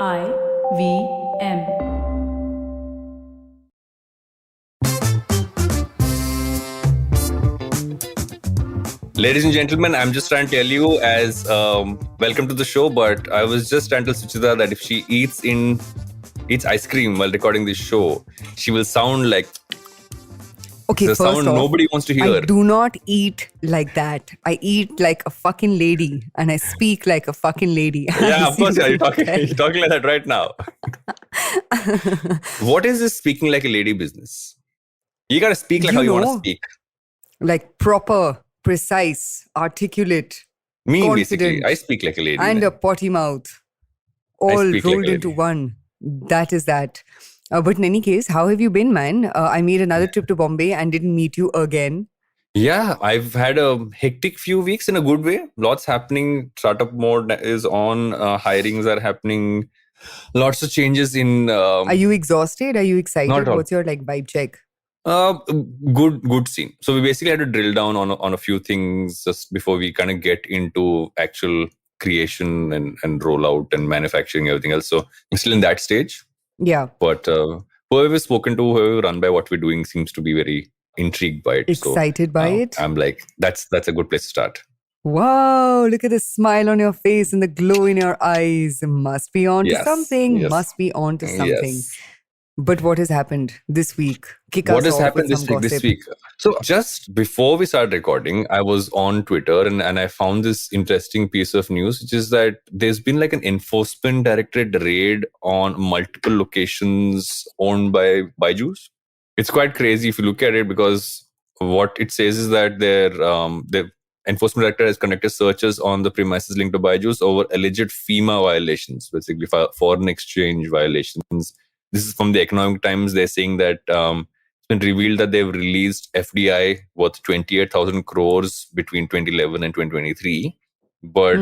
IVM. Ladies and gentlemen, I'm just trying to tell you as welcome to the show, but I was just trying to tell Suchita that if she eats ice cream while recording this show, she will sound like Okay, the first sound off, nobody wants to hear. I do not eat like that. I eat like a fucking lady and I speak like a fucking lady. Yeah, of course, you're Seriously, talking like that right now. What is this speaking like a lady business? You gotta speak like how you want to speak. like proper, precise, articulate, Me, confident, basically, I speak like a lady. and man. a potty mouth, all speak like rolled a into lady. one. That is that. But in any case, how have you been, man? I made another trip to Bombay and didn't meet you again. Yeah, I've had a hectic few weeks in a good way. Lots happening. Startup mode is on. Hirings are happening. Lots of changes in. Are you exhausted? Are you Not excited? at all. What's your vibe check? Uh, good scene. So we basically had to drill down on a few things just before we kind of get into actual creation and rollout and manufacturing everything else. So I'm still in that stage. Yeah. But whoever we've spoken to, whoever run by what we're doing seems to be very intrigued by it. Excited by it? I'm like, that's a good place to start. Wow, look at the smile on your face and the glow in your eyes. Must be on to something. Yes. Must be on to something. Yes. But what has happened this week? What has happened this week? So just before we started recording, I was on Twitter and I found this interesting piece of news, which is that there's been like an enforcement directorate raid on multiple locations owned by Byju's. It's quite crazy if you look at it, because what it says is that the enforcement director has conducted searches on the premises linked to Byju's over alleged FEMA violations, basically foreign exchange violations. This is from the Economic Times. They're saying that it's been revealed that they've released FDI worth 28,000 crores between 2011 and 2023. But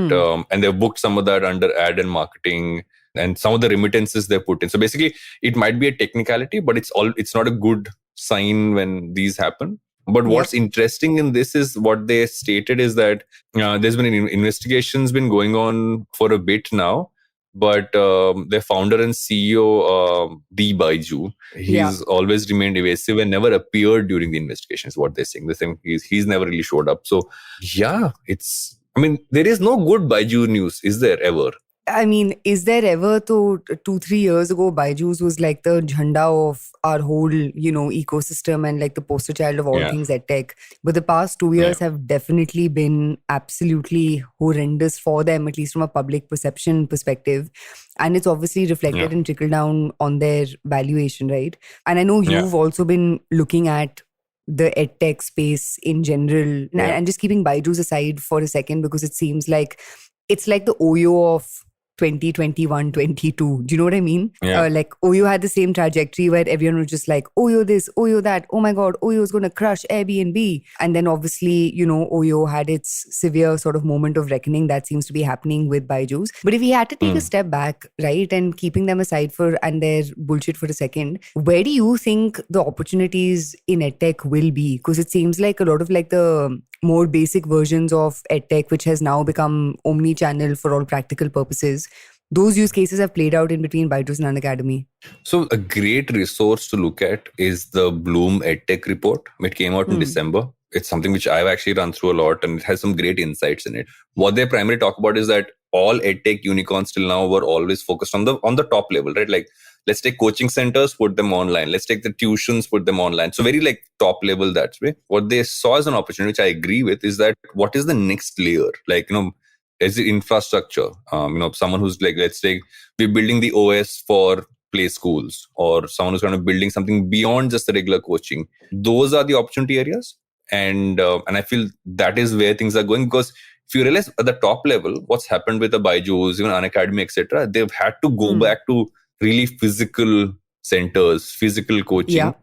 and they've booked some of that under ad and marketing and some of the remittances they put in. So basically, it might be a technicality, but it's not a good sign when these happen. But what's interesting in this is what they stated is that there's been investigations been going on for a bit now. But their founder and CEO, D Yavol, he's always remained evasive and never appeared during the investigation, is what they're saying. They're saying he's never really showed up. So, yeah, there is no good Byju news, is there ever? I mean, is there ever, 2-3 years ago, Byju's was like the jhanda of our whole, ecosystem and like the poster child of all things edtech. But the past 2 years have definitely been absolutely horrendous for them, at least from a public perception perspective. And it's obviously reflected and trickled down on their valuation, right? And I know you've also been looking at the edtech space in general. And just keeping Byju's aside for a second, because it seems like it's like the Oyo of 2021, 22. Do you know what I mean? Yeah. Like Oyo had the same trajectory where everyone was just like, Oyo this, Oyo that. Oh my God, Oyo is going to crush Airbnb. And then obviously, Oyo had its severe sort of moment of reckoning that seems to be happening with Byju's. But if we had to take a step back, right, and keeping them aside and their bullshit for a second, where do you think the opportunities in edtech will be? Because it seems like a lot of like the more basic versions of edtech, which has now become omni-channel for all practical purposes, those use cases have played out in between Byju's and Unacademy. So a great resource to look at is the Bloom EdTech report. It came out in December. It's something which I've actually run through a lot and it has some great insights in it. What they primarily talk about is that all EdTech unicorns till now were always focused on the top level, right? Like, let's take coaching centers, put them online. Let's take the tuitions, put them online. So very like top level that way. What they saw as an opportunity, which I agree with, is that what is the next layer? Like, is it infrastructure? Someone who's like, let's say we're building the OS for play schools, or someone who's kind of building something beyond just the regular coaching. Those are the opportunity areas. And I feel that is where things are going, because if you realize at the top level, what's happened with the Byju's, even Unacademy, etc., they've had to go back to really physical centers, physical coaching,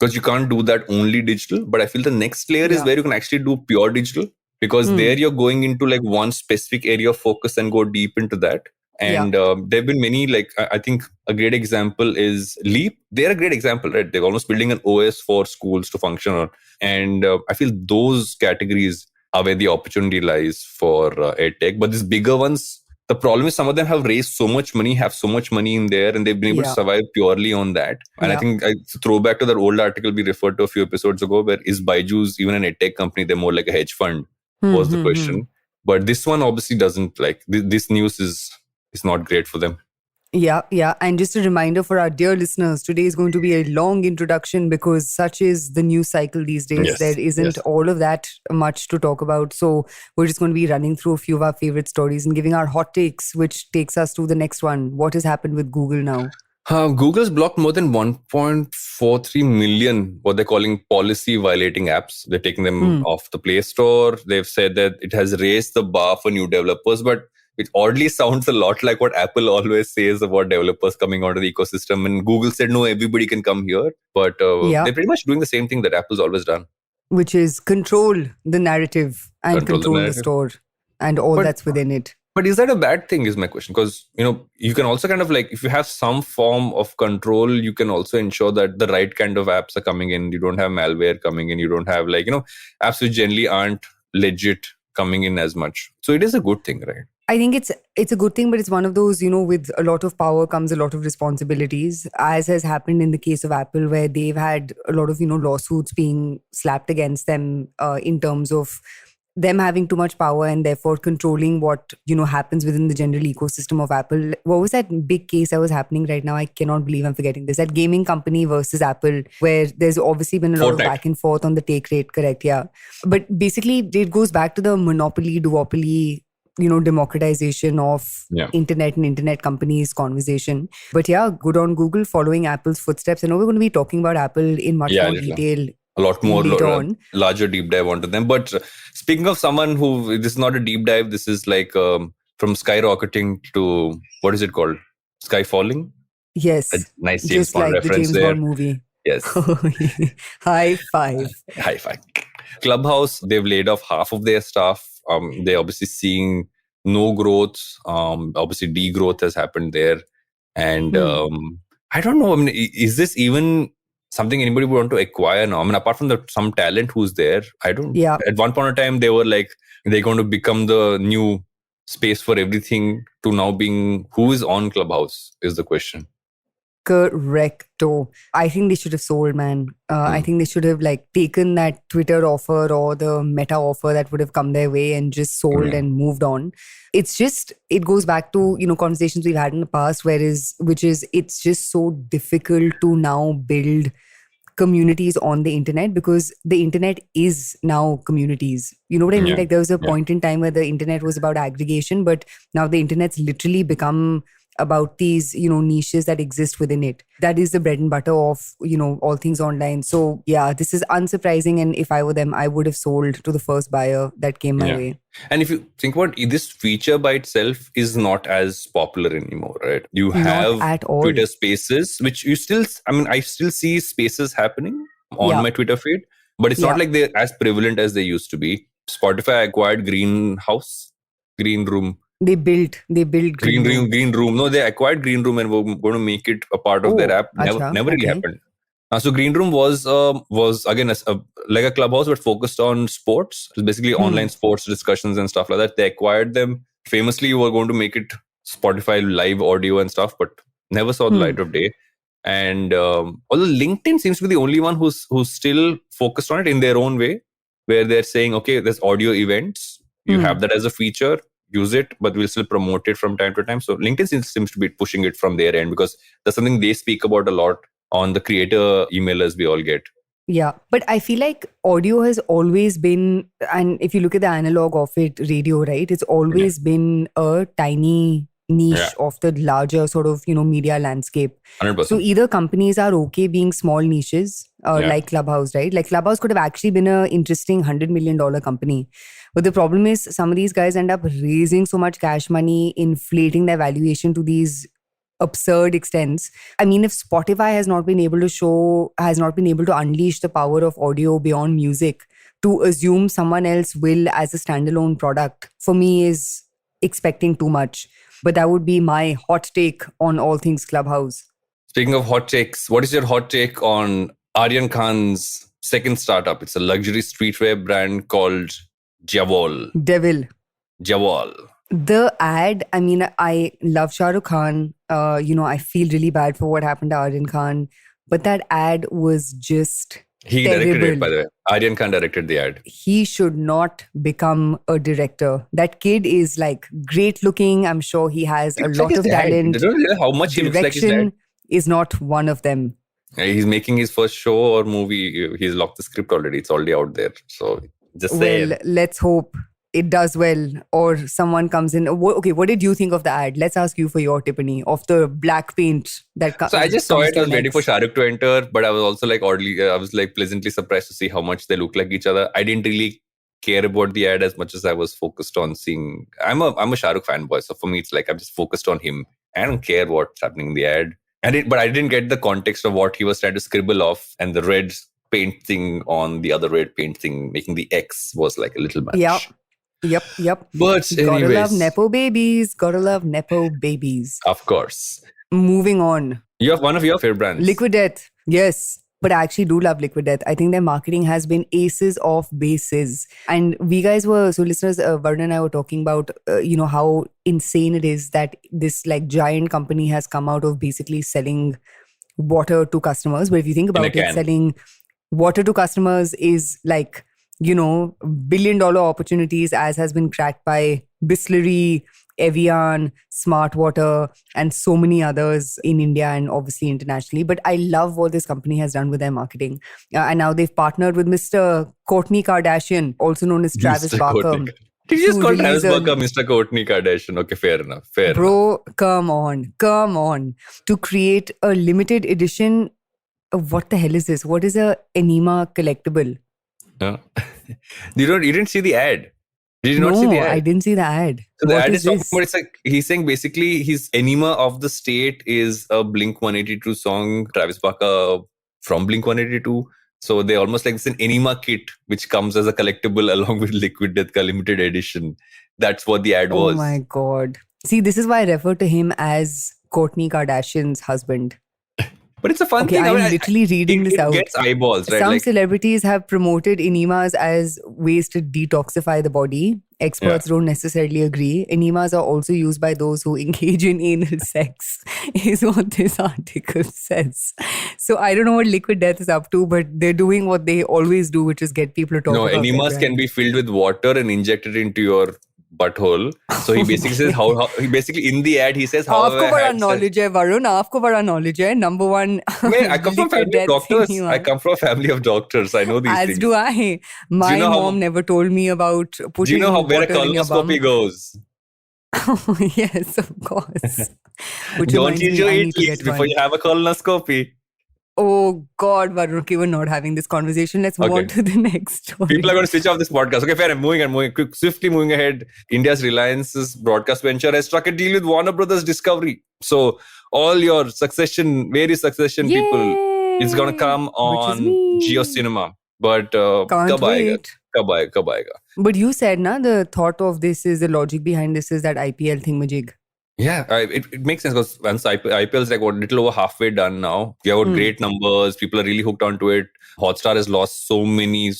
because you can't do that only digital. But I feel the next layer is where you can actually do pure digital, because there you're going into like one specific area of focus and go deep into that. And there have been many, like, I think a great example is Leap. They're a great example, right? They're almost building an OS for schools to function on. And I feel those categories are where the opportunity lies for EdTech. But these bigger ones, The problem is some of them have raised so much money, have so much money in there, and they've been able to survive purely on that. And I think I throw back to that old article we referred to a few episodes ago, where is Byju's even an edtech company? They're more like a hedge fund, was the question. But this one obviously doesn't, like, this news is not great for them. Yeah. And just a reminder for our dear listeners, today is going to be a long introduction because such is the news cycle these days. Yes, there isn't all of that much to talk about. So we're just going to be running through a few of our favorite stories and giving our hot takes, which takes us to the next one. What has happened with Google now? Google's blocked more than 1.43 million what they're calling policy violating apps. They're taking them off the Play Store. They've said that it has raised the bar for new developers, but it oddly sounds a lot like what Apple always says about developers coming onto the ecosystem. And Google said, no, everybody can come here. But they're pretty much doing the same thing that Apple's always done. Which is control the narrative and control the store and all that's within it. But is that a bad thing is my question? Because, you can also kind of like, if you have some form of control, you can also ensure that the right kind of apps are coming in. You don't have malware coming in. You don't have apps which generally aren't legit coming in as much. So it is a good thing, right? I think it's a good thing, but it's one of those, with a lot of power comes a lot of responsibilities, as has happened in the case of Apple, where they've had a lot of, lawsuits being slapped against them in terms of them having too much power and therefore controlling what, happens within the general ecosystem of Apple. What was that big case that was happening right now? I cannot believe I'm forgetting this. That gaming company versus Apple, where there's obviously been a lot of back and forth on the take rate, correct? Yeah. But basically, it goes back to the monopoly, duopoly, democratization of internet and internet companies conversation. But yeah, good on Google following Apple's footsteps. I know we're going to be talking about Apple in much more detail. A lot more larger deep dive onto them. But speaking of someone who, this is not a deep dive, this is like from skyrocketing to, what is it called? Skyfalling? Yes. A nice James Bond like reference the James there. Bond movie. Yes. High five. High five. Clubhouse, they've laid off half of their staff. They're obviously seeing no growth. Obviously, degrowth has happened there. And I don't know. I mean, is this even something anybody would want to acquire now? I mean, apart from some talent who's there, I don't. Yeah. At one point in time, they were like, they're going to become the new space for everything, to now being who is on Clubhouse is the question. Correcto. I think they should have sold, man. I think they should have taken that Twitter offer or the Meta offer that would have come their way and just sold and moved on. It's just, it goes back to, conversations we've had in the past, which is it's just so difficult to now build communities on the internet, because the internet is now communities. You know what I mean? There was a point in time where the internet was about aggregation, but now the internet's literally become about these, niches that exist within it. That is the bread and butter of, all things online. So yeah, this is unsurprising. And if I were them, I would have sold to the first buyer that came my way. And if you think about it, this feature by itself is not as popular anymore, right? You have Twitter Spaces, which you still, I still see Spaces happening on my Twitter feed, but it's not like they're as prevalent as they used to be. Spotify acquired Green Room. They built Green Room. No, they acquired Green Room and were going to make it a part of their app. Never really happened. So Green Room was again like a Clubhouse, but focused on sports. It was basically online sports discussions and stuff like that. They acquired them. Famously, were going to make it Spotify live audio and stuff, but never saw the light of day. And although LinkedIn seems to be the only one who's still focused on it in their own way, where they're saying, okay, there's audio events. You have that as a feature. Use it, but we'll still promote it from time to time. So LinkedIn seems to be pushing it from their end, because that's something they speak about a lot on the creator emailers we all get. Yeah, but I feel like audio has always been, and if you look at the analog of it, radio, right? It's always been a tiny niche of the larger sort of, media landscape. 100%. So either companies are okay being small niches, like Clubhouse, right? Like Clubhouse could have actually been an interesting $100 million company. But the problem is some of these guys end up raising so much cash money, inflating their valuation to these absurd extents. I mean, if Spotify has not been able to unleash the power of audio beyond music, to assume someone else will as a standalone product, for me is expecting too much. But that would be my hot take on all things Clubhouse. Speaking of hot takes, what is your hot take on Aryan Khan's second startup? It's a luxury streetwear brand called Yavol. Devil. Yavol. The ad, I mean, I love Shah Rukh Khan. I feel really bad for what happened to Aryan Khan. But that ad was just He directed it, by terrible. the way. Aryan Khan directed the ad. He should not become a director. That kid is like great looking. I'm sure he has He a looks like lot his of dad. talent. They don't realize how much he looks like his dad. Direction is not one of them. He's making his first show or movie. He's locked the script already. It's already out there. So just say. Well, let's hope it does well, or someone comes in. Okay, what did you think of the ad? Let's ask you for your tippany of the black paint that So I just saw it. I was waiting for necks. Shah Rukh to enter, but I was also like I was like pleasantly surprised to see how much they look like each other. I didn't really care about the ad as much as I was focused on seeing. I'm a Shah Rukh fanboy, so for me it's like I'm just focused on him. I don't care what's happening in the ad. But I didn't get the context of what he was trying to scribble off, and the red paint thing on the other red paint thing, making the X was like a little much. Yep. But Gotta anyways, love Nepo babies. Gotta love Nepo babies. Of course. Moving on. You have one of your favorite brands. Liquid Death. Yes. But I actually do love Liquid Death. I think their marketing has been aces of bases. And we guys were, so listeners, Varun and I were talking about, how insane it is that this like giant company has come out of basically selling water to customers. But if you think about it, selling water to customers is like, billion-dollar opportunities, as has been cracked by Bisleri, Evian, Smart Water, and so many others in India and obviously internationally. But I love what this company has done with their marketing. And now they've partnered with Mr. Kourtney Kardashian, also known as Travis Barker. Did you just call Travis Barker Mr. Kourtney Kardashian? Okay, fair enough. Bro, come on. To create a limited edition, what the hell is this? What is a enema collectible? You didn't see the ad. Did you not see the ad? I didn't see the ad. So the ad is talking about, it's like he's saying basically his enema of the state is a Blink 182 song, Travis Barker from Blink 182. So they almost like it's an enema kit which comes as a collectible along with Liquid Death limited edition. That's what the ad was. Oh my God. See, this is why I refer to him as Kourtney Kardashian's husband. But it's a fun thing. I'm literally reading this out. It gets eyeballs, right? Some celebrities have promoted enemas as ways to detoxify the body. Experts don't necessarily agree. Enemas are also used by those who engage in anal sex, is what this article says. So I don't know what Liquid Death is up to, but they're doing what they always do, which is get people to talk about enemas can be filled with water and injected into your butthole. So he basically says how he basically in the ad he says how आपको बड़ा knowledge है Varun, आपको बड़ा knowledge है. Number one, I come from a family of doctors. I come from a family of doctors. I know these things. As do I. My mom never told me about putting. Do you know where a colonoscopy goes? Oh, yes, of course. Don't you eat leeks before you have a colonoscopy. Oh God, Varun, okay, we're not having this conversation. Let's move on to the next story. People are going to switch off this podcast. Okay, fair. I'm swiftly moving ahead. India's Reliance's broadcast venture has struck a deal with Warner Brothers Discovery. So all your various succession people, it's going to come on JioCinema. But can't wait. Kab aayega. But you said, the thought of this is, the logic behind this is that IPL thingamajig. Yeah, it makes sense because once IPL is like a little over halfway done now. We have got great numbers. People are really hooked onto it. Hotstar has lost so many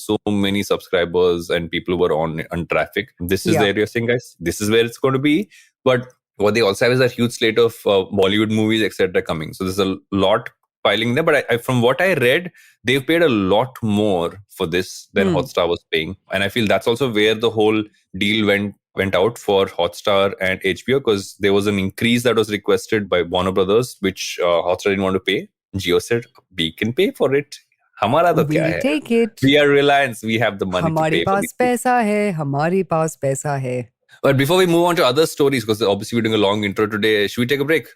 subscribers and people were on traffic. This is the area saying, guys, this is where it's going to be. But what they also have is a huge slate of Bollywood movies, etc. coming. So there's a lot piling there. But from what I read, they've paid a lot more for this than Hotstar was paying. And I feel that's also where the whole deal went out for Hotstar and HBO, because there was an increase that was requested by Warner Brothers, which Hotstar didn't want to pay. Jio said, we can pay for it. Hamara to kya hai? Take it. We are Reliance. We have the money to pay for it. Hamare paas paisa hai. But before we move on to other stories, because obviously we're doing a long intro today, should we take a break?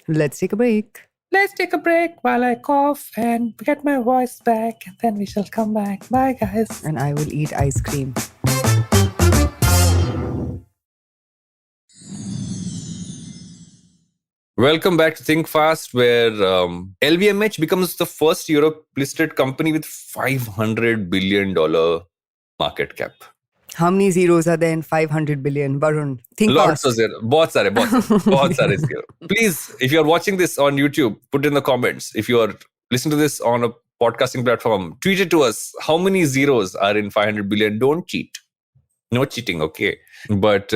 Let's take a break. Let's take a break while I cough and get my voice back. And then we shall come back. Bye, guys. And I will eat ice cream. Welcome back to Think Fast, where LVMH becomes the first Europe-listed company with $500 billion market cap. How many zeros are there in 500 billion? Varun, think Lots fast. of zeros. Bahut sare zeros. Please, if you're watching this on YouTube, put in the comments. If you are listening to this on a podcasting platform, tweet it to us. How many zeros are in 500 billion? Don't cheat. No cheating, okay. But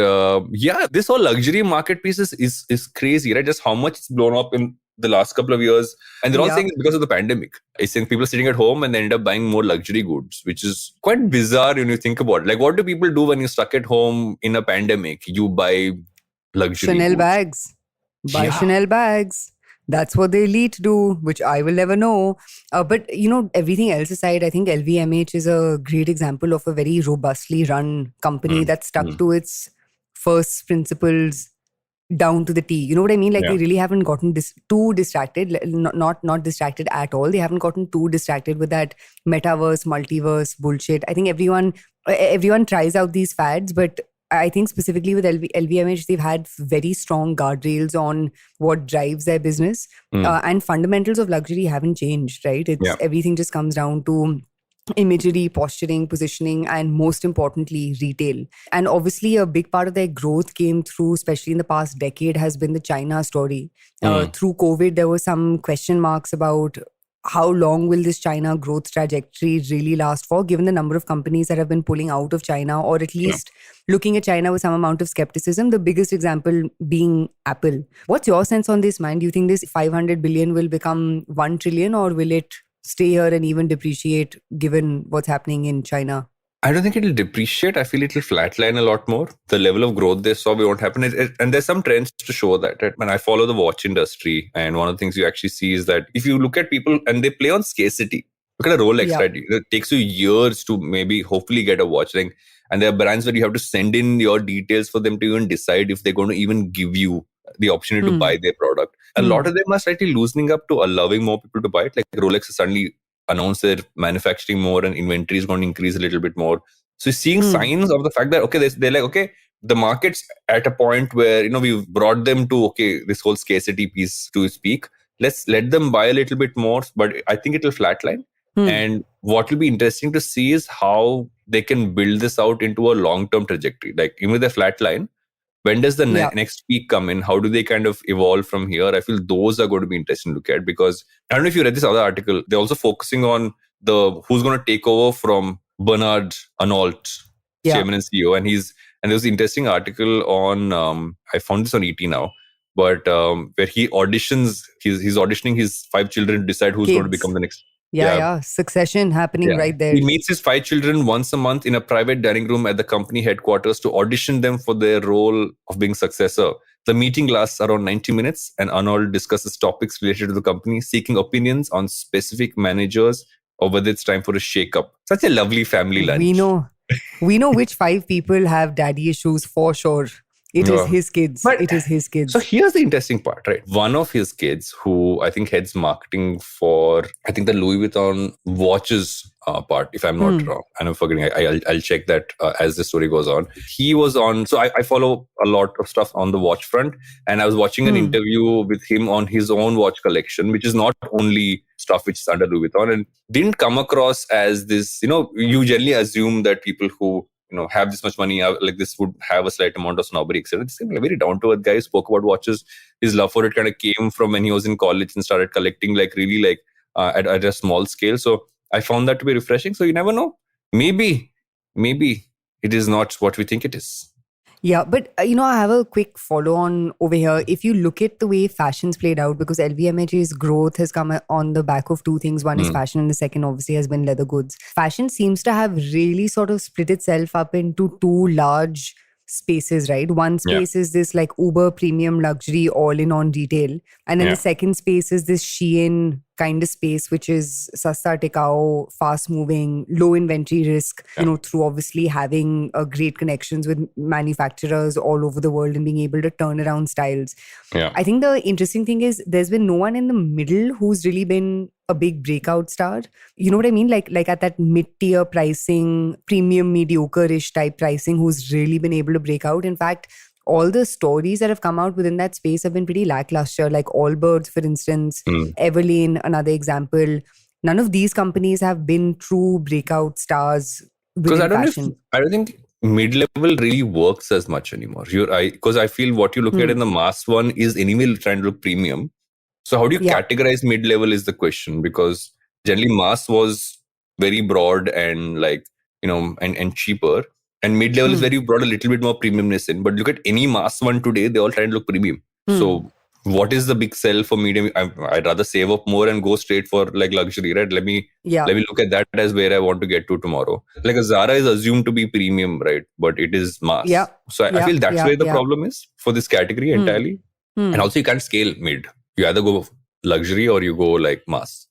yeah, this whole luxury market piece is crazy, right? Just how much it's blown up in the last couple of years. And they're all saying Yeah. it's because of the pandemic. It's saying people are sitting at home and they end up buying more luxury goods, which is quite bizarre when you think about it. Like, what do people do when you're stuck at home in a pandemic? You buy luxury Chanel goods. bags. Buy Yeah. Chanel bags. That's what the elite do, which I will never know. But, everything else aside, I think LVMH is a great example of a very robustly run company Mm, that stuck mm, to its first principles down to the T. You know what I mean? Like yeah. they really haven't gotten too distracted, not distracted at all. They haven't gotten too distracted with that metaverse, multiverse bullshit. I think everyone tries out these fads, but I think specifically with LVMH, they've had very strong guardrails on what drives their business, Mm, and fundamentals of luxury haven't changed. Right? It's yeah. everything just comes down to imagery, posturing, positioning, and most importantly, retail. And obviously, a big part of their growth came through, especially in the past decade, has been the China story. Mm, Through COVID, there were some question marks about how long will this China growth trajectory really last for, given the number of companies that have been pulling out of China, or at yeah. least looking at China with some amount of skepticism, the biggest example being Apple. What's your sense on this, man? Do you think this 500 billion will become 1 trillion, or will it stay here and even depreciate given what's happening in China? I don't think it'll depreciate. I feel it'll flatline a lot more. The level of growth they saw won't happen. And there's some trends to show that. Right? When I follow the watch industry, and one of the things you actually see is that if you look at people and they play on scarcity, look at a Rolex, Yeah. right? It takes you years to maybe hopefully get a watch. And there are brands where you have to send in your details for them to even decide if they're going to even give you the opportunity to buy their product. A lot of them are slightly loosening up to allowing more people to buy it. Like Rolex is suddenly announce they're manufacturing more and inventory is going to increase a little bit more. So you're seeing signs of the fact that, okay, they're like, okay, the market's at a point where, we've brought them to, okay, this whole scarcity piece to speak. Let's let them buy a little bit more, but I think it'll flatline. And what will be interesting to see is how they can build this out into a long-term trajectory. Like even with a flatline, when does the Yeah. next peak come in? How do they kind of evolve from here? I feel those are going to be interesting to look at, because I don't know if you read this other article. They're also focusing on the who's going to take over from Bernard Arnault, Yeah. chairman and CEO. And there was an interesting article on, I found this on ET now, but where he auditions, he's auditioning his 5 children to decide who's going to Kids. become the next. Yeah. Succession happening right there. He meets his 5 children once a month in a private dining room at the company headquarters to audition them for their role of being successor. The meeting lasts around 90 minutes, and Arnold discusses topics related to the company, seeking opinions on specific managers or whether it's time for a shake-up. Such a lovely family We lunch. know which 5 people have daddy issues for sure. It is his kids. But It is his kids. so here's the interesting part, right? One of his kids, who I think heads marketing for, I think the Louis Vuitton watches part, if I'm not wrong, and I'm forgetting, I'll check that as the story goes on. He was on, so I follow a lot of stuff on the watch front, and I was watching an interview with him on his own watch collection, which is not only stuff which is under Louis Vuitton, and didn't come across as this, you generally assume that people who have this much money, like this, would have a slight amount of snobbery, etc. This is a very down-to-earth guy. Spoke about watches. His love for it kind of came from when he was in college and started collecting, like really, like at a small scale. So I found that to be refreshing. So you never know. Maybe it is not what we think it is. Yeah, but I have a quick follow on over here. If you look at the way fashion's played out, because LVMH's growth has come on the back of two things. One is fashion, and the second obviously has been leather goods. Fashion seems to have really sort of split itself up into two large spaces, right? One space is this like uber premium luxury all in on retail. And then the second space is this Shein kind of space, which is sasta tikao, fast moving, low inventory risk, through obviously having great connections with manufacturers all over the world and being able to turn around styles. I think the interesting thing is there's been no one in the middle who's really been a big breakout star. You know what I mean? Like at that mid-tier pricing, premium mediocre-ish type pricing, who's really been able to break out. In fact, all the stories that have come out within that space have been pretty lackluster, like Allbirds, for instance, Everlane, another example. None of these companies have been true breakout stars within fashion. I don't think mid-level really works as much anymore. Because I feel what you look at in the mass one is anyway trying to look premium. So how do you categorize mid-level is the question, because generally mass was very broad and like, and cheaper. And mid-level is where you brought a little bit more premiumness in. But look at any mass one today, they all try and look premium. So what is the big sell for medium? I'd rather save up more and go straight for like luxury, right? Let me look at that as where I want to get to tomorrow. Like a Zara is assumed to be premium, right? But it is mass. So I feel that's where the problem is for this category entirely. And also you can't scale mid. You either go luxury or you go like mass.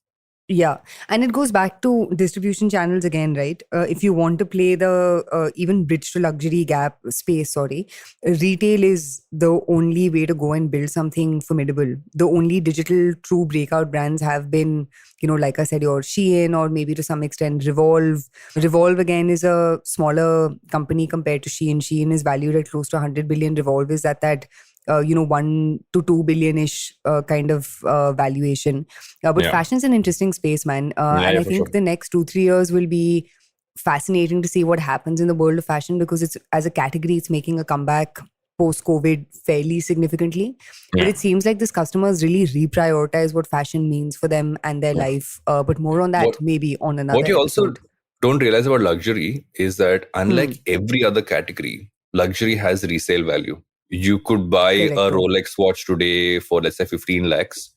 Yeah. And it goes back to distribution channels again, right? If you want to play the even bridge to luxury gap space, retail is the only way to go and build something formidable. The only digital true breakout brands have been, like I said, your Shein or maybe to some extent Revolve. Revolve again is a smaller company compared to Shein. Shein is valued at close to 100 billion. Revolve is at that 1 to 2 billion-ish kind of valuation. But fashion's an interesting space, man. And I think the next 2-3 years will be fascinating to see what happens in the world of fashion, because it's, as a category, it's making a comeback post-COVID fairly significantly. But it seems like this customers really reprioritize what fashion means for them and their life. But more on that maybe on another What you episode. Also don't realize about luxury is that unlike every other category, luxury has resale value. You could buy a Rolex watch today for, let's say, 15 lakhs,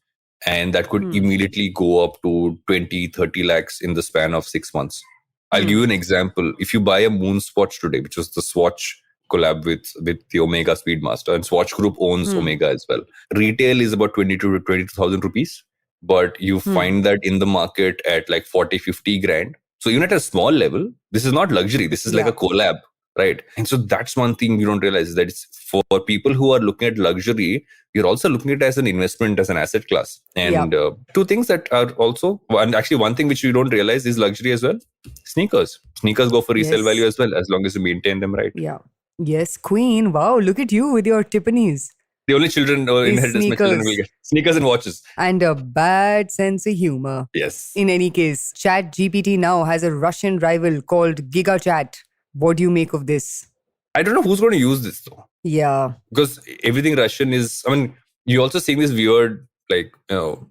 and that could immediately go up to 20, 30 lakhs in the span of 6 months. I'll give you an example. If you buy a Moon's watch today, which was the Swatch collab with the Omega Speedmaster, and Swatch Group owns Omega as well. Retail is about 22,000 rupees, but you find that in the market at like 40, 50 grand. So even at a small level, this is not luxury. This is like a collab. Right. And so that's one thing you don't realize, is that it's for people who are looking at luxury, you're also looking at it as an investment, as an asset class. And two things that are also, and actually one thing which you don't realize is luxury as well. Sneakers. Sneakers go for resale value as well, as long as you maintain them right. Yeah. Yes, Queen. Wow, look at you with your Tiffany's. The only children or inheritance my children will get. Sneakers and watches. And a bad sense of humor. Yes. In any case, ChatGPT now has a Russian rival called Giga Chat. What do you make of this? I don't know who's going to use this though. Yeah. Because everything Russian is, you're also seeing this weird,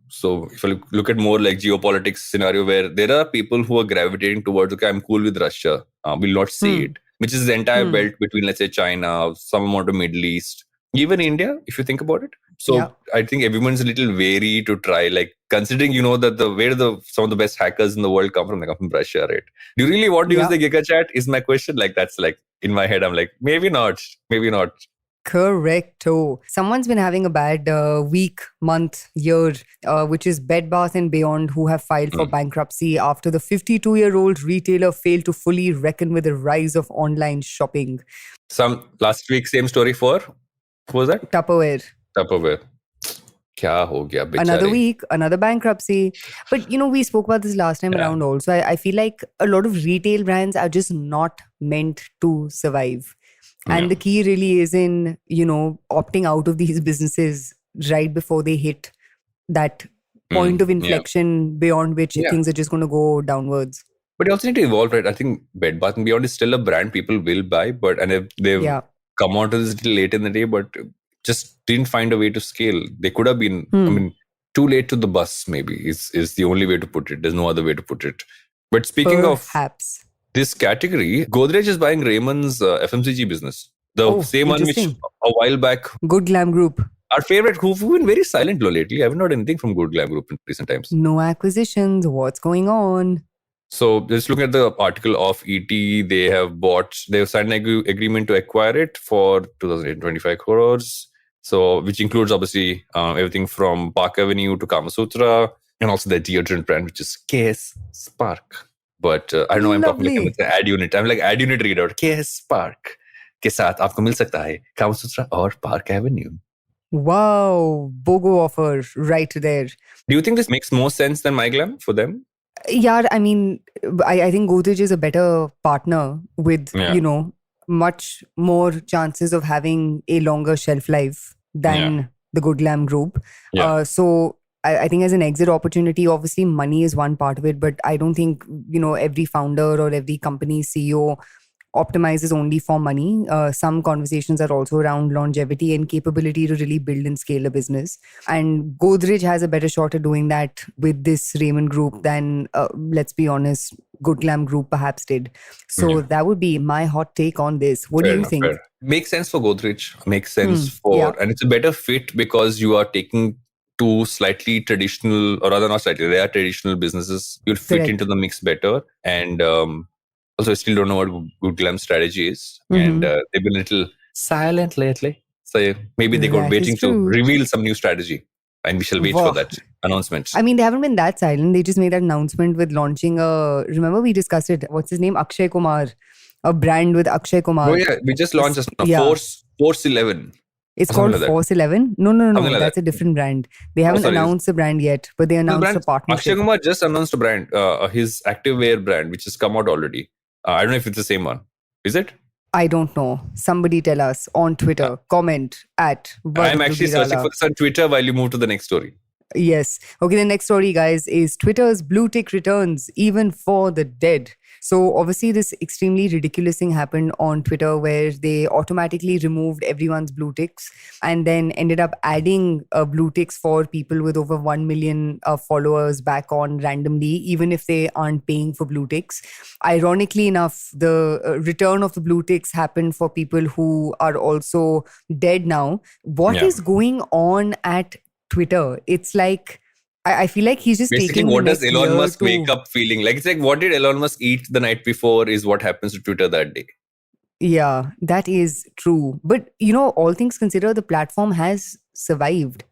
so if you look at more like geopolitics scenario where there are people who are gravitating towards, okay, I'm cool with Russia. We'll not say it, which is the entire belt between, let's say, China, some amount of Middle East, even India, if you think about it. So I think everyone's a little wary to try, like, considering, that where some of the best hackers in the world come from, they come from Russia, right? Do you really want to use the Giga Chat is my question. Like, that's like, in my head, I'm like, maybe not. Correcto. Someone's been having a bad week, month, year, which is Bed Bath & Beyond, who have filed for bankruptcy after the 52-year-old retailer failed to fully reckon with the rise of online shopping. Last week, same story for, who was that? Tupperware. Kya ho gaya, bichare. Another week, another bankruptcy. But, we spoke about this last time around also. I feel like a lot of retail brands are just not meant to survive. And the key really is in, opting out of these businesses right before they hit that point of inflection beyond which things are just going to go downwards. But you also need to evolve, right? I think Bed Bath & Beyond is still a brand people will buy, and they've come onto this a little late in the day, but just didn't find a way to scale. They could have been, too late to the bus, maybe, is the only way to put it. There's no other way to put it. But speaking of this category, Godrej is buying Raymond's FMCG business. The same one which a while back. Good Glam Group. Our favorite, who've been very silent lately. I haven't heard anything from Good Glam Group in recent times. No acquisitions. What's going on? So just looking at the article of ET, they've signed an agreement to acquire it for 2,825 crores. So, which includes obviously everything from Park Avenue to Kama Sutra, and also the deodorant brand, which is KS Spark. But I don't know, I'm talking like an ad unit. I'm like ad unit readout. KS Spark के साथ आपको मिल सकता है Kama Sutra और Park Avenue. Wow, BOGO offer right there. Do you think this makes more sense than MyGlam for them? Yeah, I think Godrej is a better partner with, much more chances of having a longer shelf life than the Good Glam Group. So I think as an exit opportunity, obviously money is one part of it, but I don't think, every founder or every company CEO optimizes only for money. Some conversations are also around longevity and capability to really build and scale a business. And Godrej has a better shot at doing that with this Raymond Group than, let's be honest, Good Glam Group perhaps did. So that would be my hot take on this. What do you think? Fair. Makes sense for Godrej. Makes sense for, and it's a better fit because you are taking two slightly traditional, or rather not slightly, they are traditional businesses. You'll fit into the mix better. And also, I still don't know what Good Glam's strategy is. And they've been a little silent lately. So maybe they got waiting to reveal some new strategy. And we shall wait for that announcement. I mean, they haven't been that silent. They just made that announcement with launching remember we discussed it. What's his name? Akshay Kumar. A brand with Akshay Kumar. Oh yeah, we just launched Force 11. It's called Force 11? No. That's a different brand. They haven't announced the brand yet, but they announced a partnership. Akshay Kumar just announced a brand, his activewear brand, which has come out already. I don't know if it's the same one. Is it? I don't know. Somebody tell us on Twitter. Comment at I'm actually searching for this on Twitter while you move to the next story. Yes. Okay, the next story, guys, is Twitter's blue tick returns even for the dead. So obviously this extremely ridiculous thing happened on Twitter where they automatically removed everyone's blue ticks and then ended up adding blue ticks for people with over 1 million followers back on randomly, even if they aren't paying for blue ticks. Ironically enough, the return of the blue ticks happened for people who are also dead now. What is going on at Twitter? It's like, I feel like he's just basically taking what does Elon Musk wake up feeling like? It's like, what did Elon Musk eat the night before is what happens to Twitter that day. Yeah, that is true. But all things considered, the platform has survived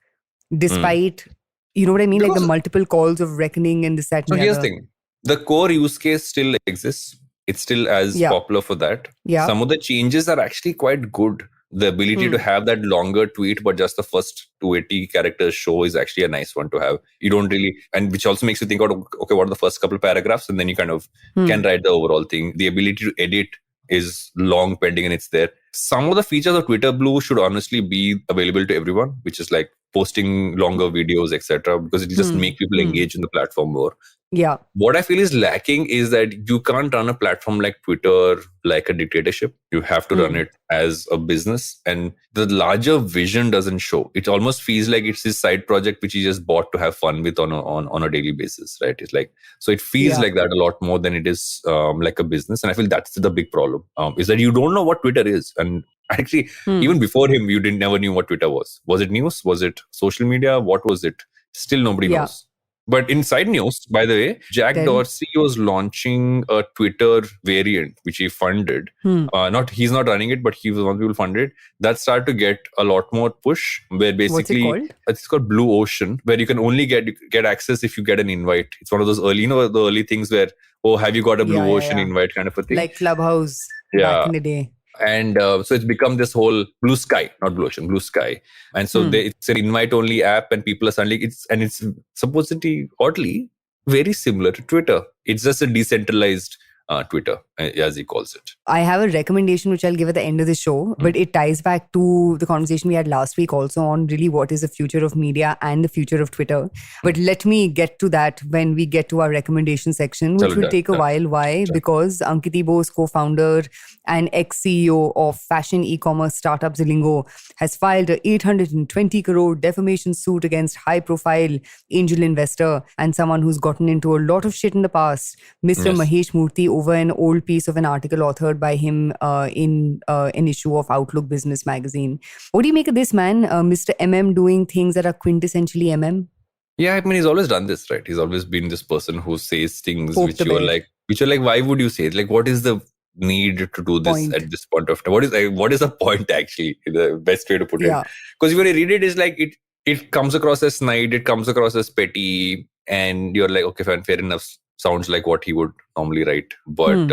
despite, you know what I mean? Because like the multiple calls of reckoning and this, that, and so here's the thing. The core use case still exists. It's still as popular for that. Yeah. Some of the changes are actually quite good. The ability to have that longer tweet, but just the first 280 characters show is actually a nice one to have. You don't really, and which also makes you think, okay, what are the first couple of paragraphs? And then you kind of can write the overall thing. The ability to edit is long pending and it's there. Some of the features of Twitter Blue should honestly be available to everyone, which is like posting longer videos, etc., because it just make people engage in the platform more. Yeah. What I feel is lacking is that you can't run a platform like Twitter like a dictatorship. You have to run it as a business, and the larger vision doesn't show. It almost feels like it's his side project which he just bought to have fun with on a daily basis, right? It's like, so it feels like that a lot more than it is like a business, and I feel that's the big problem. Is that you don't know what Twitter is, and actually even before him, you never knew what Twitter was. Was it news? Was it social media? What was it? Still nobody knows. But inside news, by the way, Jack Dorsey was launching a Twitter variant, which he funded. He's not running it, but he was one of the people funded. That started to get a lot more push, where basically it's called Blue Ocean, where you can only get access if you get an invite. It's one of those early, the early things where, have you got a Blue Ocean invite kind of a thing, like Clubhouse back in the day. And so it's become this whole Blue Sky, not Blue Ocean, Blue Sky. And so it's an invite-only app, and people are suddenly, it's supposedly, oddly, very similar to Twitter. It's just a decentralized Twitter, as he calls it. I have a recommendation which I'll give at the end of the show, but it ties back to the conversation we had last week also on really what is the future of media and the future of Twitter. But let me get to that when we get to our recommendation section, which will take a while. Why? Because Ankit Bo's co-founder and ex-CEO of fashion e-commerce startup Zilingo has filed a 820 crore defamation suit against high-profile angel investor and someone who's gotten into a lot of shit in the past, Mr. Mahesh Murthy, over an old piece of an article authored by him in an issue of Outlook Business magazine. What do you make of this, man? Mr. MM doing things that are quintessentially MM? Yeah, I mean, he's always done this, right? He's always been this person who says things which are like, why would you say it? Like, what is the need to do this at this point of time? What is the point, actually? The best way to put it. Because when you read it, it's like it comes across as snide, it comes across as petty, and you're like, okay, fine, fair enough. Sounds like what he would normally write. But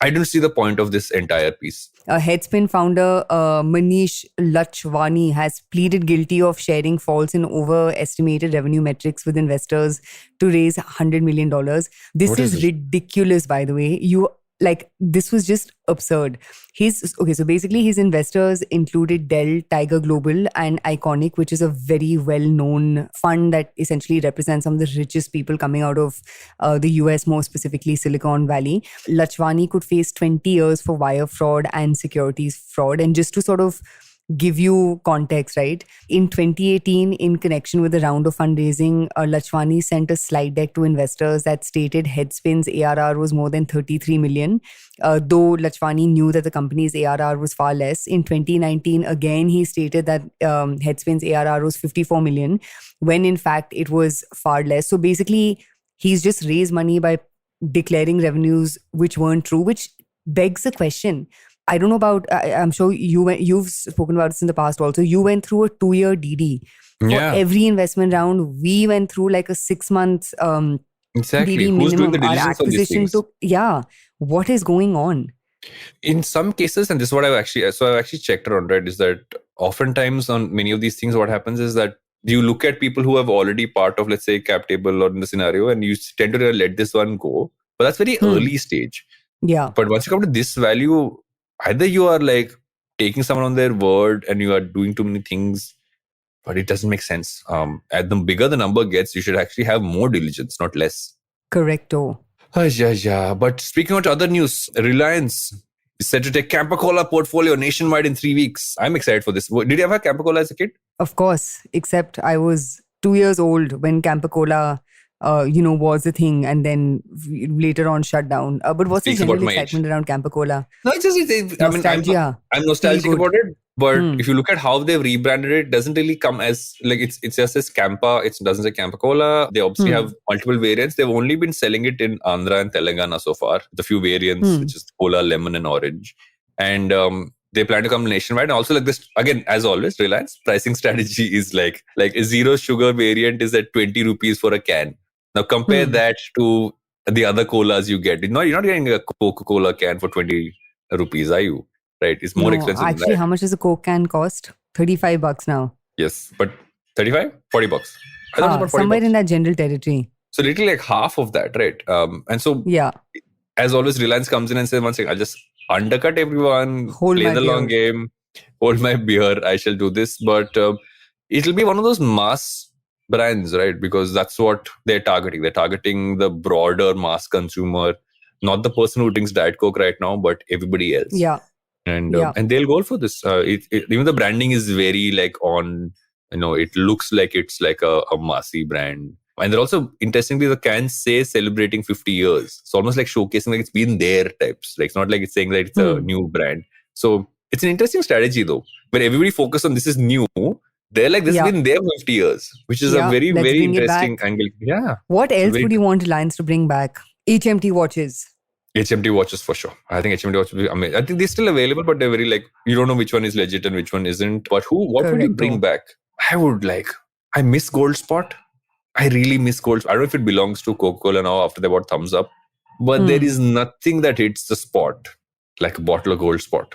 I don't see the point of this entire piece. Headspin founder Manish Lachwani has pleaded guilty of sharing false and overestimated revenue metrics with investors to raise $100 million. This is ridiculous, by the way. Like, this was just absurd. So basically his investors included Dell, Tiger Global, and Iconic, which is a very well-known fund that essentially represents some of the richest people coming out of the US, more specifically Silicon Valley. Lachwani could face 20 years for wire fraud and securities fraud. And just to sort of give you context, right? In 2018, in connection with the round of fundraising, Lachwani sent a slide deck to investors that stated Headspin's ARR was more than 33 million. Though Lachwani knew that the company's ARR was far less. In 2019, again, he stated that Headspin's ARR was 54 million, when in fact it was far less. So basically, he's just raised money by declaring revenues which weren't true, which begs the question. I don't know about, I'm sure you've spoken about this in the past also. You went through a 2-year DD. For every investment round, we went through like a 6-month Exactly. DD Who's doing minimum. the Our diligence on these acquisition things? took, what is going on? In some cases, and this is what I've actually checked around, right, is that oftentimes on many of these things, what happens is that you look at people who have already part of, let's say, cap table or in the scenario, and you tend to let this one go. But that's very early stage. Yeah. But once you come to this value, either you are like taking someone on their word and you are doing too many things, but it doesn't make sense. At the bigger the number gets, you should actually have more diligence, not less. Correcto. Yeah. But speaking of other news, Reliance is set to take Campa Cola portfolio nationwide in 3 weeks. I'm excited for this. Did you ever have Campa Cola as a kid? Of course, except I was 2 years old when Campa Cola was a thing, and then later on shut down. But what's the general excitement around Campa Cola? No, it's just, Nostalgia. I'm nostalgic about it. But if you look at how they've rebranded it, doesn't really come as, like, it's just as Campa. It doesn't say Campa Cola. They obviously have multiple variants. They've only been selling it in Andhra and Telangana so far. The few variants, which is cola, lemon, and orange. And they plan to come nationwide. And also, like this, again, as always, Reliance pricing strategy is like a zero sugar variant is at 20 rupees for a can. Now compare that to the other colas you get. You're not getting a Coca-Cola can for 20 rupees, are you? Right? It's more expensive actually, than that. How much does a Coke can cost? $35 now. Yes, but 35? $40. I thought it was about 40 somewhere bucks. In that general territory. So literally like half of that, right? And so, as always, Reliance comes in and says, one second, I'll just undercut everyone, play the long game, hold my beer, I shall do this. But it'll be one of those mass brands, right? Because that's what they're targeting. They're targeting the broader mass consumer, not the person who drinks Diet Coke right now, but everybody else. Yeah. And they'll go for this. Even the branding is very like on, it looks like it's like a massy brand. And they're also, interestingly, the cans say celebrating 50 years. It's almost like showcasing like it's been there types. Like, it's not like it's saying that it's a new brand. So it's an interesting strategy though, where everybody focus on this is new. They're like, this has been there for 50 years, which is a very, very interesting angle. Yeah. What else would you want Reliance to bring back? HMT watches. HMT watches for sure. I think HMT watches will be amazing. I think they're still available, but they're very like, you don't know which one is legit and which one isn't. But what would you bring back? I miss Gold Spot. I really miss Gold Spot. I don't know if it belongs to Coca-Cola now after they bought Thumbs Up. But there is nothing that hits the spot like a bottle of Gold Spot.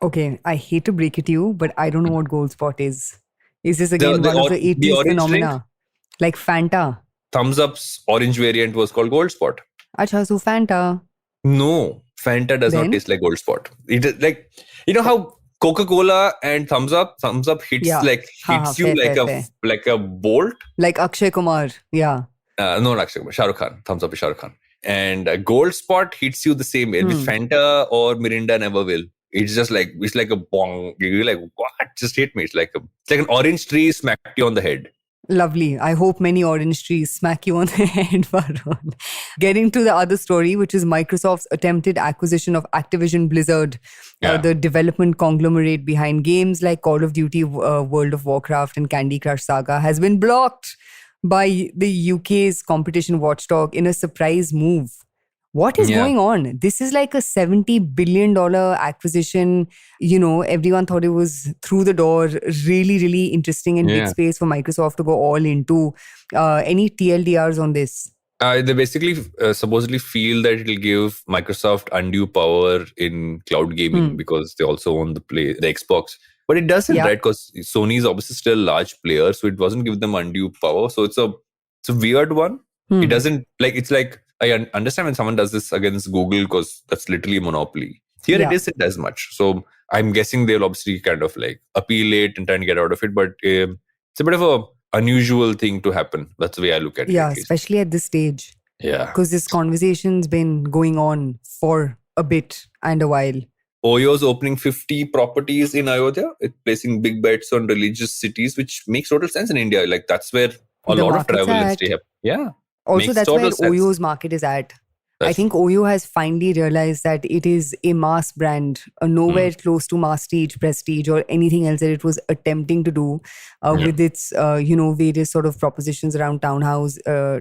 Okay, I hate to break it to you, but I don't know what Gold Spot is. Is this again one of the 80s phenomena? Drink? Like Fanta? Thumbs Up's orange variant was called Gold Spot. Acha, so Fanta. No, Fanta does not taste like Gold Spot. It is like, how Coca-Cola and Thumbs Up hits you like a bolt. Like Akshay Kumar, No, not Akshay Kumar. Shah Rukh Khan. Thumbs Up is Shah Rukh Khan. And Gold Spot hits you the same way. With Fanta or Mirinda never will. It's just like, it's like a bong. You're like, what? Just hit me. It's like an orange tree smacked you on the head. Lovely. I hope many orange trees smack you on the head, Varun. Getting to the other story, which is Microsoft's attempted acquisition of Activision Blizzard, the development conglomerate behind games like Call of Duty, World of Warcraft, and Candy Crush Saga, has been blocked by the UK's competition watchdog in a surprise move. What is going on? This is like a $70 billion acquisition. Everyone thought it was through the door, really, really interesting and big space for Microsoft to go all into. Any TLDRs on this? They basically supposedly feel that it'll give Microsoft undue power in cloud gaming because they also own the Xbox. But it doesn't, right? Because Sony is obviously still a large player, so it doesn't give them undue power. So it's a weird one. It doesn't, like, it's like I understand when someone does this against Google because that's literally a monopoly. Here Yeah. it isn't as much. So I'm guessing they'll obviously kind of like appeal it and try and get out of it. But it's a bit of a unusual thing to happen. That's the way I look at it, Yeah, at least. especially at this stage. Yeah. Because this conversation's been going on for a bit and a while. Oyo's opening 50 properties in Ayodhya. It's placing big bets on religious cities, which makes total sense in India. Like that's where a The lot of market's travel and at. stay happen. Yeah. Also, Makes that's where total sense. Oyo's market is at. I That's think Oyo has finally realized that it is a mass brand, nowhere close to masstige, prestige, or anything else that it was attempting to do with its, various sort of propositions around townhouse.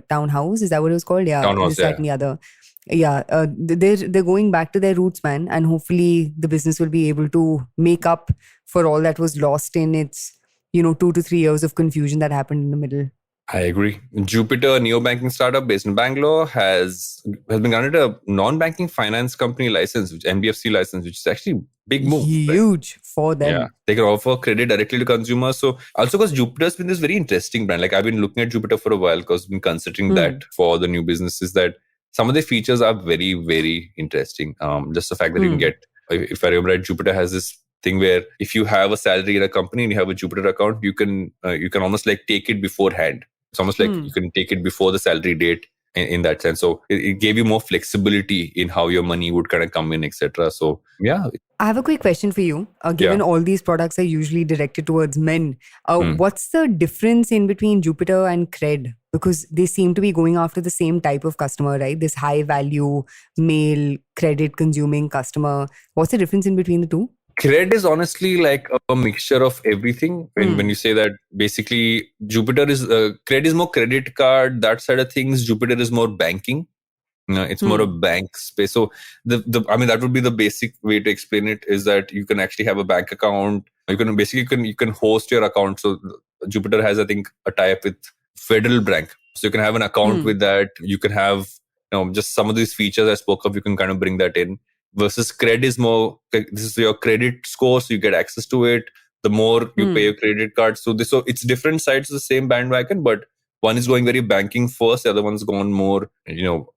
Townhouse, is that what it was called? Yeah, Townhouse, this, that, and the other. Yeah, they're going back to their roots, man, and hopefully the business will be able to make up for all that was lost in its, 2 to 3 years of confusion that happened in the middle. I agree. Jupiter, a neo-banking startup based in Bangalore, has been granted a non-banking finance company license, which NBFC license, which is actually big move. Huge for them. Yeah, they can offer credit directly to consumers. So also because Jupiter's been this very interesting brand. Like I've been looking at Jupiter for a while because I've been considering that for the new businesses. That some of the features are very, very interesting. Just the fact that you can get, if I remember right, Jupiter has this thing where if you have a salary in a company and you have a Jupiter account, you can almost like take it beforehand. It's almost like you can take it before the salary date in that sense. So it gave you more flexibility in how your money would kind of come in, etc. So yeah. I have a quick question for you. Given all these products are usually directed towards men, what's the difference in between Jupiter and Cred? Because they seem to be going after the same type of customer, right? This high value, male, credit consuming customer. What's the difference in between the two? Cred is honestly like a mixture of everything. When you say that, basically Jupiter is Cred is more credit card, that side of things. Jupiter is more banking. It's more a bank space. So that would be the basic way to explain it, is that you can actually have a bank account. You can host your account. So Jupiter has, I think, a tie-up with Federal Bank. So you can have an account with that. You can have just some of these features I spoke of. You can kind of bring that in. Versus Cred is more, this is your credit score, so you get access to it. The more you pay your credit card. So it's different sides of the same bandwagon, but one is going very banking first, the other one's gone more,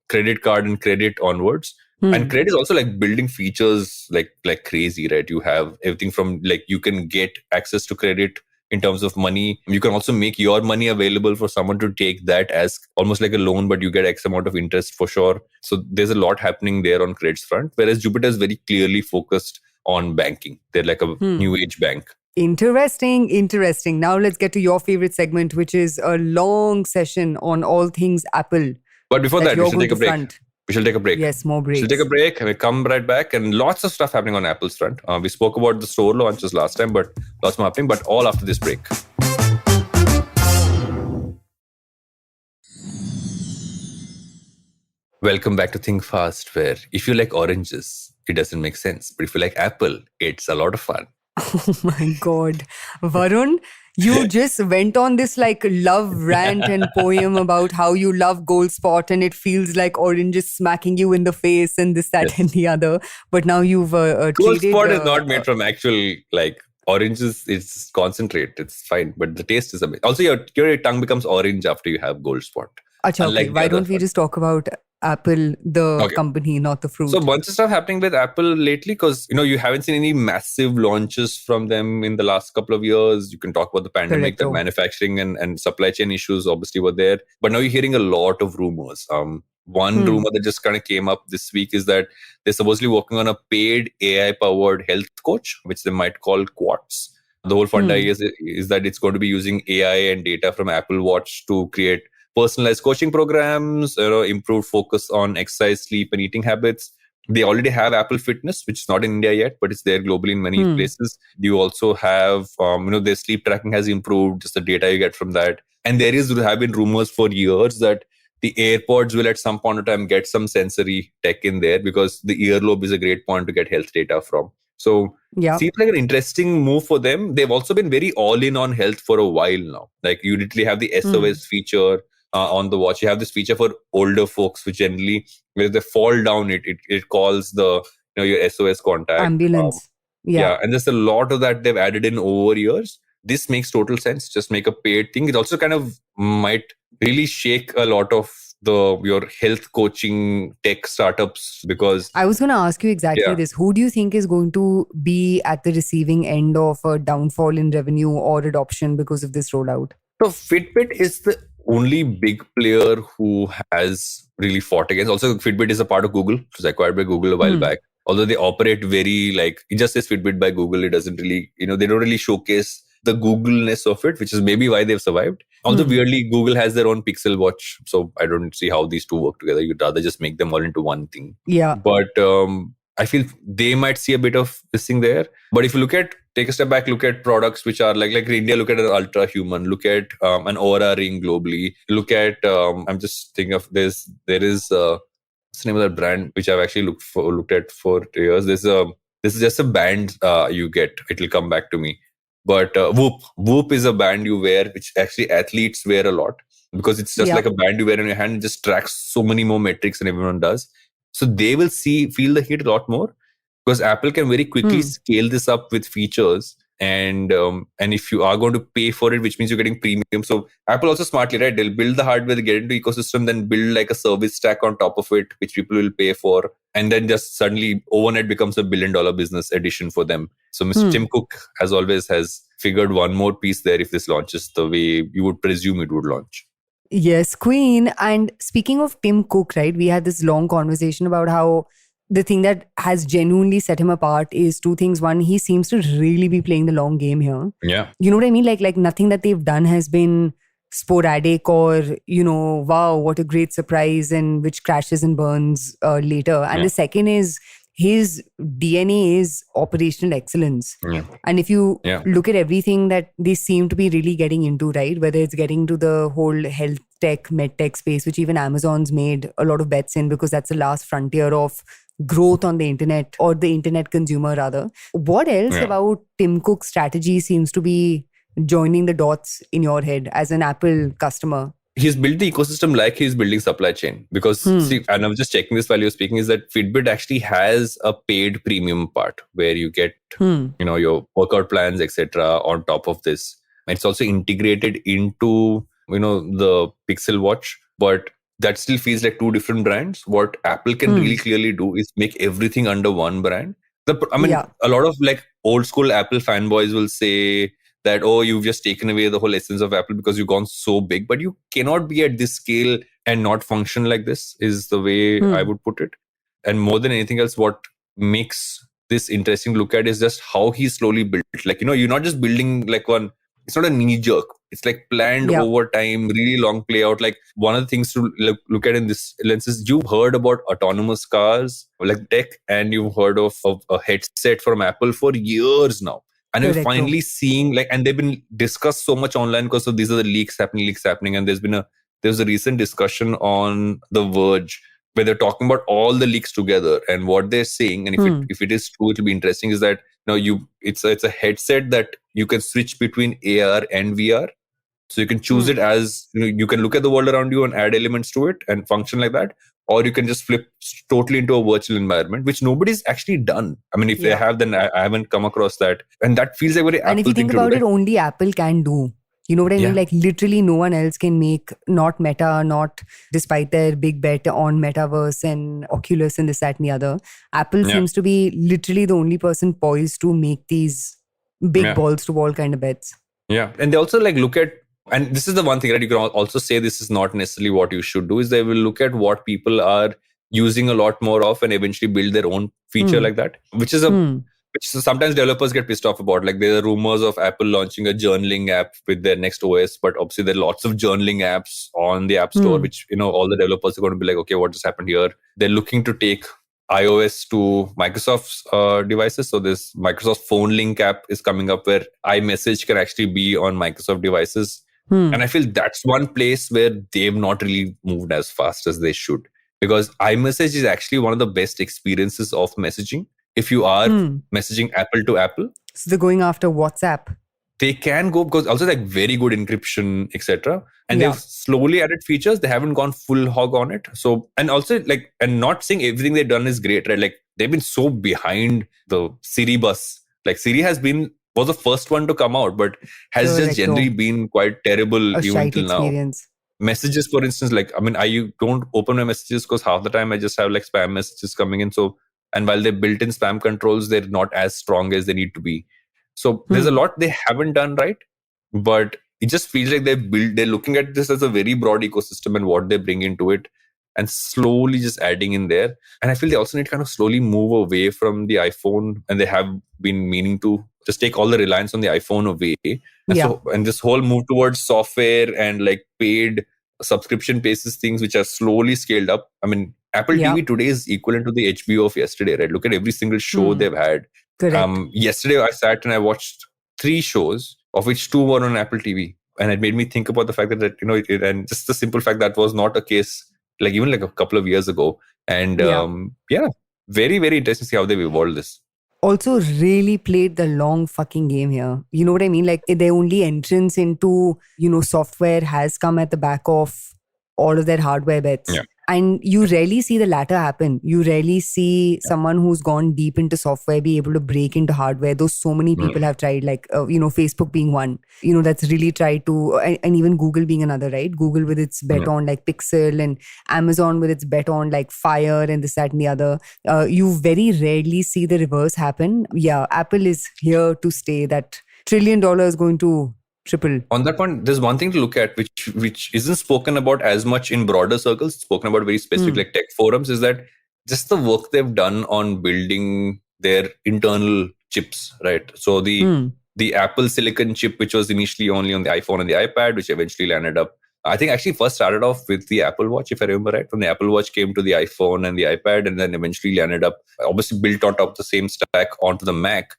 credit card and credit onwards. And credit is also like building features like crazy, right? You have everything from like you can get access to credit in terms of money. You can also make your money available for someone to take that as almost like a loan, but you get X amount of interest for sure. So there's a lot happening there on credit's front, whereas Jupiter is very clearly focused on banking. They're like a new age bank. Interesting. Now let's get to your favorite segment, which is a long session on all things Apple. But before that, we should take a break. We shall take a break. Yes, more breaks. We'll take a break and we come right back, and lots of stuff happening on Apple's front. We spoke about the store launches last time, but lots more happening, but all after this break. Welcome back to Think Fast, where if you like oranges, it doesn't make sense. But if you like Apple, it's a lot of fun. Oh my God. Varun, you just went on this like love rant and poem about how you love Gold Spot and it feels like oranges smacking you in the face and this, that, and the other. But now you've Gold Spot is not made from actual like oranges. It's concentrate. It's fine, but the taste is amazing. Also, your tongue becomes orange after you have Gold Spot. Okay. Why don't we just talk about Apple, the company, not the fruit? So bunch of stuff happening with Apple lately, because you haven't seen any massive launches from them in the last couple of years. You can talk about the pandemic, the manufacturing and supply chain issues obviously were there, but now you're hearing a lot of rumors. One rumor that just kind of came up this week is that they're supposedly working on a paid AI-powered health coach, which they might call Quartz. The whole fun idea is that it's going to be using AI and data from Apple Watch to create personalized coaching programs, improved focus on exercise, sleep, and eating habits. They already have Apple Fitness, which is not in India yet, but it's there globally in many places. You also have, their sleep tracking has improved, just the data you get from that. And there have been rumors for years that the AirPods will at some point in time get some sensory tech in there, because the earlobe is a great point to get health data from. So seems like an interesting move for them. They've also been very all in on health for a while now. Like you literally have the SOS feature on the watch. You have this feature for older folks, which generally, when they fall down, it calls the your SOS contact. Ambulance. And there's a lot of that they've added in over years. This makes total sense. Just make a paid thing. It also kind of might really shake a lot of your health coaching tech startups, because I was going to ask you exactly this. Who do you think is going to be at the receiving end of a downfall in revenue or adoption because of this rollout? So Fitbit is the only big player who has really fought against. Also, Fitbit is a part of Google. It was acquired by Google a while back. Although they operate very it just says Fitbit by Google. It doesn't really, they don't really showcase the Google-ness of it, which is maybe why they've survived. Although weirdly, Google has their own Pixel Watch. So I don't see how these two work together. You'd rather just make them all into one thing. Yeah. But I feel they might see a bit of this thing there. But if you take a step back, look at products which are like India, look at an Ultra Human, look at an Aura Ring globally, look at, I'm just thinking of this, there is, what's the name of that brand, which I've actually looked at for years. This is just a band you get, it'll come back to me. But Whoop is a band you wear, which actually athletes wear a lot, because it's just like a band you wear on your hand. It just tracks so many more metrics than everyone does. So they will feel the heat a lot more, because Apple can very quickly scale this up with features. And if you are going to pay for it, which means you're getting premium. So Apple also smartly, right? They'll build the hardware, get into ecosystem, then build like a service stack on top of it, which people will pay for. And then just suddenly overnight becomes $1 billion business addition for them. So Mr. Tim Cook, as always, has figured one more piece there if this launches the way you would presume it would launch. Yes, Queen. And speaking of Tim Cook, right, we had this long conversation about how the thing that has genuinely set him apart is two things. One, he seems to really be playing the long game here. Yeah. You know what I mean? Like nothing that they've done has been sporadic or, wow, what a great surprise, and which crashes and burns later. And the second is his DNA is operational excellence. Yeah. And if you look at everything that they seem to be really getting into, right, whether it's getting to the whole health tech, med tech space, which even Amazon's made a lot of bets in, because that's the last frontier of growth on the internet, or the internet consumer rather. What else about Tim Cook's strategy seems to be joining the dots in your head as an Apple customer? He's built the ecosystem like he's building supply chain, because see, and I was just checking this while you were speaking, is that Fitbit actually has a paid premium part where you get your workout plans, etc. on top of this. And it's also integrated into the Pixel Watch, but that still feels like two different brands. What Apple can really clearly do is make everything under one brand. A lot of old school Apple fanboys will say that, oh, you've just taken away the whole essence of Apple because you've gone so big. But you cannot be at this scale and not function like this, is the way I would put it. And more than anything else, what makes this interesting to look at is just how he slowly built. You're not just building one, it's not a knee jerk. It's planned over time, really long play out. One of the things to look at in this lens is, you've heard about autonomous cars, tech, and you've heard of a headset from Apple for years now. And you're finally seeing and they've been discussed so much online because of these are the leaks happening. And there's a recent discussion on The Verge where they're talking about all the leaks together, and what they're saying. And if it is true, it'll be interesting, is that it's a headset that you can switch between AR and VR. So you can choose it as, you can look at the world around you and add elements to it and function like that. Or you can just flip totally into a virtual environment, which nobody's actually done. I mean, if they have, then I haven't come across that. And that feels like very Apple. And if you think about it, only Apple can do. You know what I mean? Literally no one else can make, not Meta, not despite their big bet on Metaverse and Oculus and this, that and the other. Apple seems to be literally the only person poised to make these big balls to wall kind of bets. Yeah. And they also look at, and this is the one thing that you can also say this is not necessarily what you should do, is they will look at what people are using a lot more of and eventually build their own feature like that, which sometimes developers get pissed off about. There are rumors of Apple launching a journaling app with their next OS, but obviously there are lots of journaling apps on the App Store, which, all the developers are going to be like, okay, what just happened here? They're looking to take iOS to Microsoft's devices. So this Microsoft Phone Link app is coming up where iMessage can actually be on Microsoft devices. And I feel that's one place where they've not really moved as fast as they should, because iMessage is actually one of the best experiences of messaging. If you are messaging Apple to Apple. So they're going after WhatsApp. They can go, because also very good encryption, etc. And they've slowly added features. They haven't gone full hog on it. So, and also and not saying everything they've done is great, right? They've been so behind the Siri bus. Siri was the first one to come out, but has just generally been quite terrible even till now. messages, for instance, like, I mean, I don't open my messages because half the time I just have like spam messages coming in. So, and while they're built in spam controls, they're not as strong as they need to be. So there's a lot they haven't done right, but it just feels like they're looking at this as a very broad ecosystem and what they bring into it and slowly just adding in there. And I feel they also need to kind of slowly move away from the iPhone, and they have been meaning to just take all the reliance on the iPhone away. And so, and this whole move towards software and like paid subscription basis things, which are slowly scaled up. I mean, Apple TV today is equivalent to the HBO of yesterday, right? Look at every single show they've had. Correct. Yesterday I sat and I watched 3 shows, of which 2 were on Apple TV. And it made me think about the fact that, you know, and just the simple fact that was not a case like even like a couple of years ago. And very, very interesting to see how they've evolved this. Also really played the long fucking game here. You know what I mean? Like their only entrance into, you know, software has come at the back of all of their hardware bets. Yeah. And you rarely see the latter happen. You rarely see someone who's gone deep into software be able to break into hardware. Though so many people have tried, like, you know, Facebook being one, you know, that's really tried to, and even Google being another, right? Google with its bet on like Pixel, and Amazon with its bet on like Fire and this, that, and the other. You very rarely see the reverse happen. Yeah, Apple is here to stay. That $1 trillion is going to triple. On that point, there's one thing to look at which isn't spoken about as much in broader circles. It's spoken about very specific like tech forums, is that just the work they've done on building their internal chips, right? So the Apple silicon chip, which was initially only on the iPhone and the iPad, which eventually landed up, I think actually first started off with the Apple Watch, if I remember right. From the Apple Watch came to the iPhone and the iPad, and then eventually landed up, obviously built on top of the same stack onto the Mac.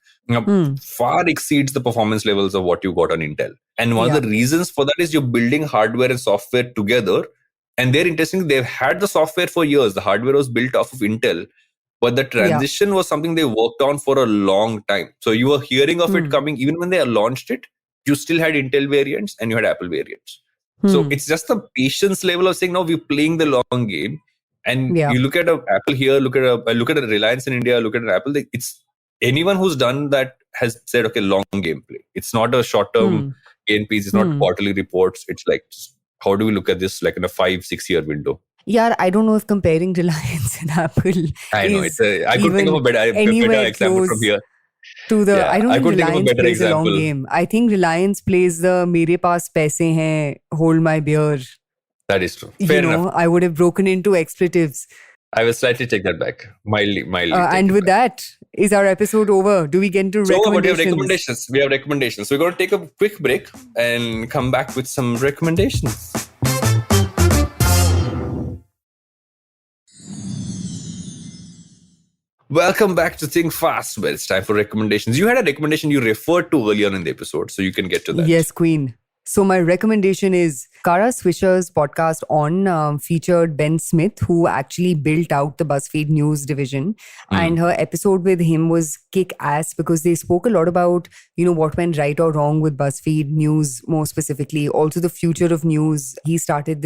Far exceeds the performance levels of what you got on Intel. And one of the reasons for that is you're building hardware and software together. And they're interesting. They've had the software for years. The hardware was built off of Intel. But the transition was something they worked on for a long time. So you were hearing of it coming. Even when they launched it, you still had Intel variants and you had Apple variants. So it's just the patience level of saying, no, we're playing the long game. And you look at Apple here, look at a Reliance in India, look at an Apple. It's anyone who's done that has said, okay, long gameplay. It's not a short-term gain piece. It's not quarterly reports. It's like, how do we look at this like in a 5-6 year window? Yeah, I don't know if comparing Reliance and Apple I know. I could think of a better example from here. To the, I don't think Reliance plays a long game. I think Reliance plays the mere paas paise hain, hold my beer. That is true. Fair enough. I would have broken into expletives. I will slightly take that back. Mildly. And with that, is our episode over? Do we get into recommendations? We have recommendations. So we're going to take a quick break and come back with some recommendations. Welcome back to Think Fast, where it's time for recommendations. You had a recommendation you referred to earlier in the episode, so you can get to that. Yes, Queen. So my recommendation is Kara Swisher's podcast featured Ben Smith, who actually built out the BuzzFeed News division. And her episode with him was kick-ass because they spoke a lot about, you know, what went right or wrong with BuzzFeed News more specifically. Also the future of news. He started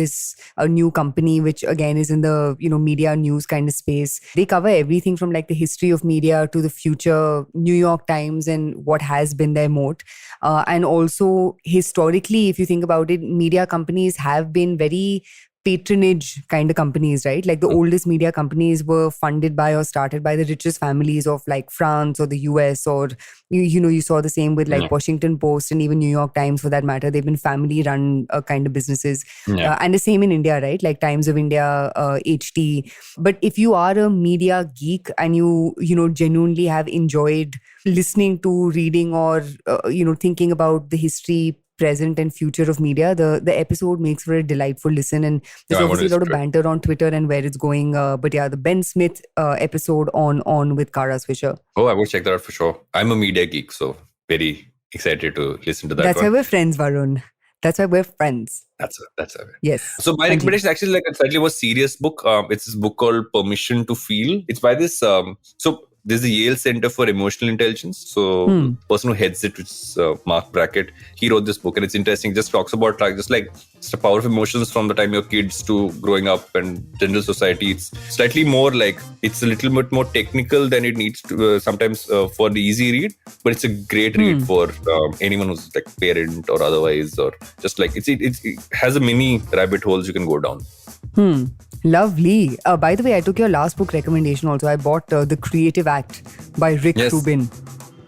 a new company, which again is in the, you know, media news kind of space. They cover everything from like the history of media to the future, New York Times and what has been their moat. And also historically, if you think about it, media companies have been very patronage kind of companies, right? Like the oldest media companies were funded by or started by the richest families of like France or the US, or you saw the same with like Washington Post and even New York Times for that matter. They've been family run kind of businesses. And the same in India, right? Like Times of India, HT. But if you are a media geek and you genuinely have enjoyed listening to, reading, or thinking about the history, present and future of media, the episode makes for a delightful listen, and there's obviously a lot of banter on Twitter and where it's going. But yeah, the Ben Smith episode on with Kara Swisher. Oh, I will check that out for sure. I'm a media geek, so very excited to listen to that. That's why we're friends, Varun. That's why we're friends. That's why. Yes. So my recommendation is actually like a slightly more serious book. It's this book called Permission to Feel. It's by this. So there's the Yale Center for Emotional Intelligence. So the person who heads it, which is Marc Brackett, he wrote this book, and it's interesting. It just talks about like the power of emotions from the time you're kids to growing up and general society. It's slightly more like, it's a little bit more technical than it needs to sometimes for the easy read, but it's a great read for anyone who's like parent or otherwise, or just like it has a mini rabbit holes you can go down. Lovely. By the way, I took your last book recommendation also. I bought The Creative Act by Rick Rubin.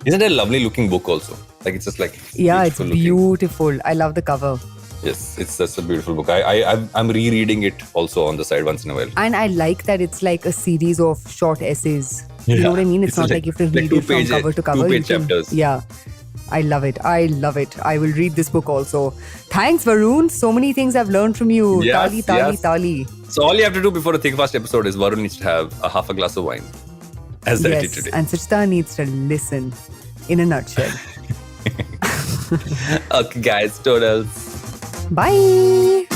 Isn't it a lovely looking book also? Like, it's just like, yeah, it's beautiful. I love the cover. Yes, it's just a beautiful book. I'm rereading it also on the side once in a while. And I like that it's like a series of short essays. You know what I mean? It's not like you have to read it from cover to cover. 2-page chapters. Yeah. I love it. I will read this book also. Thanks, Varun. So many things I've learned from you. Yes, Tali. So all you have to do before a Think Fast episode is Varun needs to have a half a glass of wine. As I did today. And Suchita needs to listen in a nutshell. Okay, guys. Toodles. Bye.